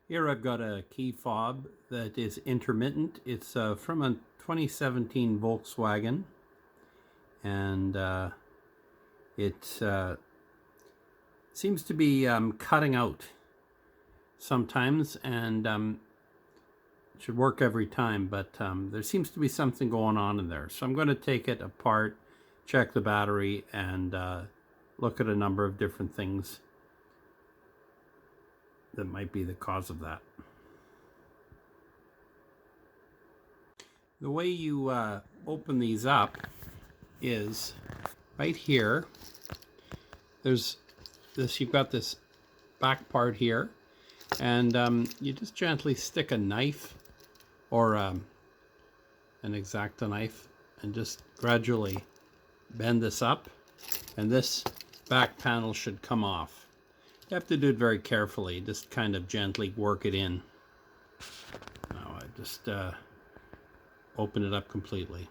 Here I've got a key fob that is intermittent. It's from a 2017 Volkswagen, and it seems to be cutting out sometimes, and it should work every time, but there seems to be something going on in there. So I'm going to take it apart, check the battery, and look at a number of different things that might be the cause of that. The way you open these up is right here. There's this, you've got this back part here, and you just gently stick a knife or an X-Acto knife and just gradually bend this up, and this back panel should come off. You have to do it very carefully, just kind of gently work it in. Now I just open it up completely.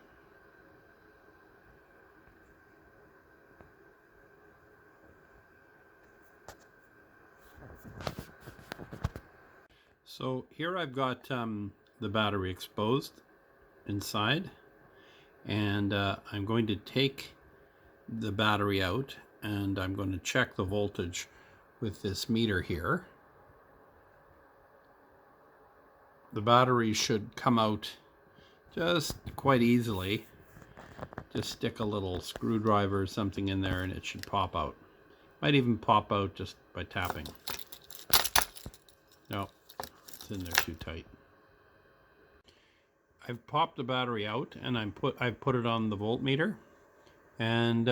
So here I've got the battery exposed inside, and I'm going to take the battery out and I'm going to check the voltage with this meter here. The battery should come out just quite easily. Just stick a little screwdriver or something in there and it should pop out. Might even pop out just by tapping. No, it's in there too tight. I've popped the battery out and I've put it on the voltmeter, and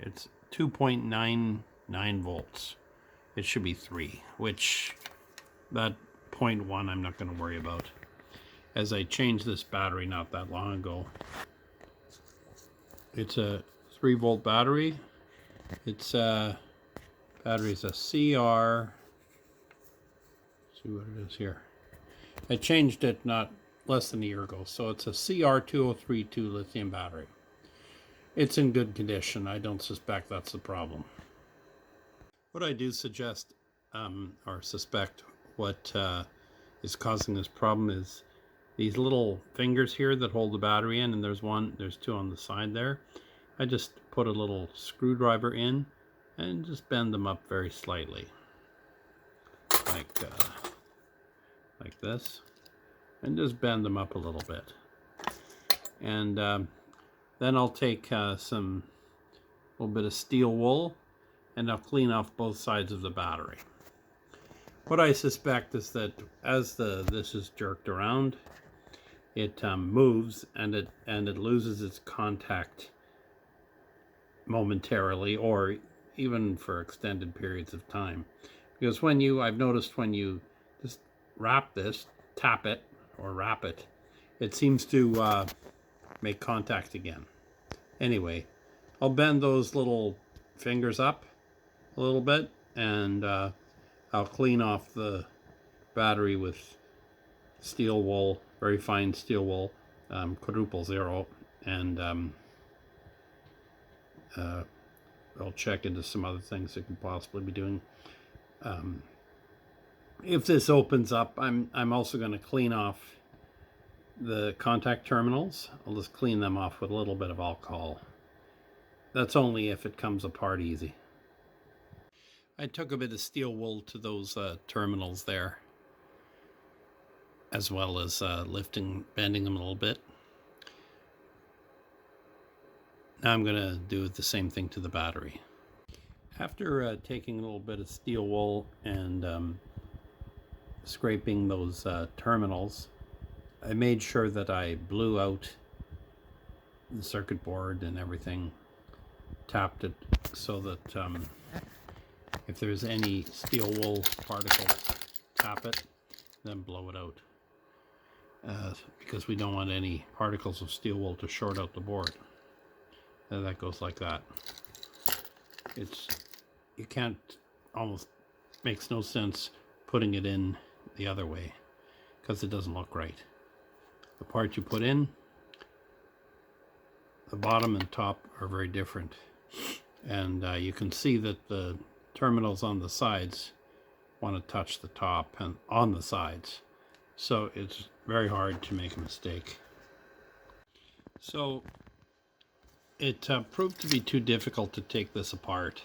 it's 2.99 volts. It should be 3, which that 0.1 I'm not going to worry about, as I changed this battery not that long ago. It's a 3-volt battery. It's battery's a CR. See what it is here. I changed it not less than a year ago, so it's a CR2032 lithium battery. It's in good condition. I don't suspect that's the problem. What I do suggest or suspect what is causing this problem is these little fingers here that hold the battery in, and there's two on the side there. I just put a little screwdriver in and just bend them up very slightly, like this, and just bend them up a little bit. And then I'll take a little bit of steel wool, and I'll clean off both sides of the battery. What I suspect is that as this is jerked around, it moves and it loses its contact momentarily, or even for extended periods of time. Because I've noticed when you just tap it or wrap it, it seems to make contact again. Anyway, I'll bend those little fingers up a little bit, and I'll clean off the battery with steel wool, very fine steel wool, quadruple zero, and I'll check into some other things it could possibly be doing. If this opens up, I'm also going to clean off the contact terminals. I'll just clean them off with a little bit of alcohol. That's only if it comes apart easy. I took a bit of steel wool to those terminals there, as well as bending them a little bit. Now I'm going to do the same thing to the battery. After taking a little bit of steel wool and scraping those terminals, I made sure that I blew out the circuit board and everything, tapped it so that if there's any steel wool particles, tap it, then blow it out. Because we don't want any particles of steel wool to short out the board. And that goes like that. Almost makes no sense putting it in the other way, because it doesn't look right. The part you put in, the bottom and top are very different. And you can see that the terminals on the sides want to touch the top and on the sides. So it's very hard to make a mistake. So it proved to be too difficult to take this apart.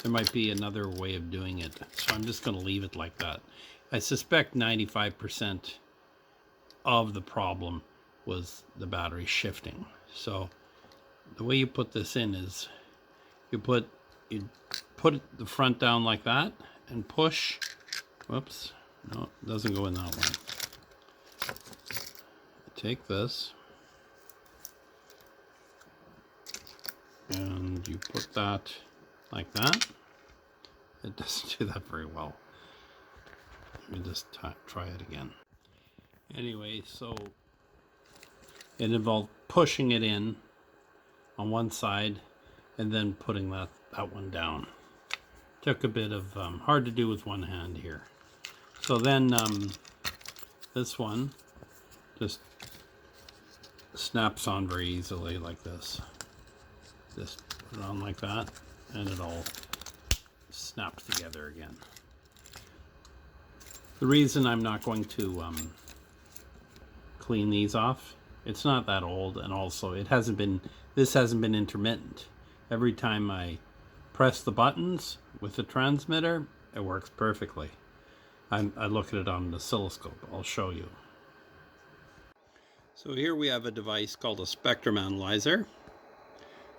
There might be another way of doing it, so I'm just going to leave it like that. I suspect 95% of the problem was the battery shifting. So the way you put this in is you put the front down like that and push. Whoops, no, it doesn't go in that way. Take this and you put that like that. It doesn't do that very well. Let me just try it again. Anyway, so it involved pushing it in on one side and then putting that one down. Took a bit of hard to do with one hand here. So then this one just snaps on very easily like this. Just put it on like that and it all snaps together again. The reason I'm not going to clean these off, it's not that old, and also this hasn't been intermittent. Every time I press the buttons with the transmitter, it works perfectly. I look at it on the oscilloscope. I'll show you. So here we have a device called a spectrum analyzer.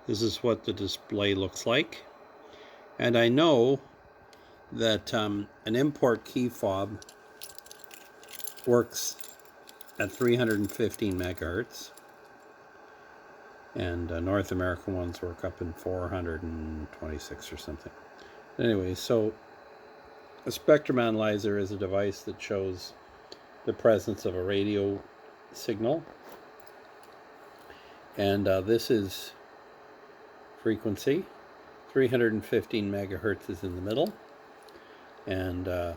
This is what the display looks like. And I know that an import key fob works at 315 megahertz, and North American ones work up in 426 or something. Anyway, so a spectrum analyzer is a device that shows the presence of a radio signal, and this is frequency. 315 megahertz is in the middle, and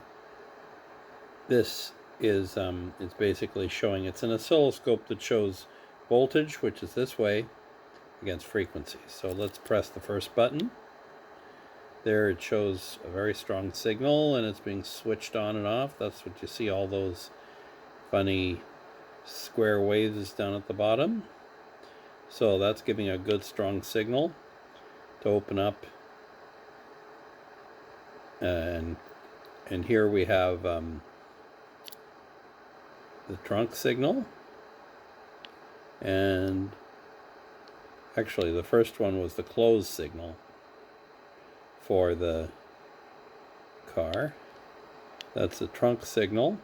this is it's basically showing, it's an oscilloscope that shows voltage, which is this way, against frequency. So let's press the first button. There it shows a very strong signal, and it's being switched on and off. That's what you see, all those funny square waves down at the bottom. So that's giving a good strong signal to open up. And here we have the trunk signal, and actually the first one was the closed signal for the car. That's the trunk signal,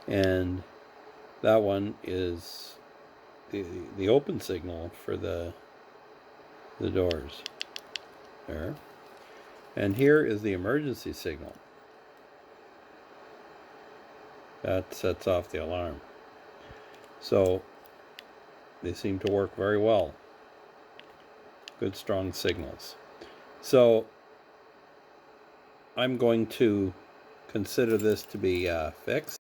and that one is the open signal for the doors there. And here is the emergency signal. That sets off the alarm. So they seem to work very well. Good strong signals. So I'm going to consider this to be fixed.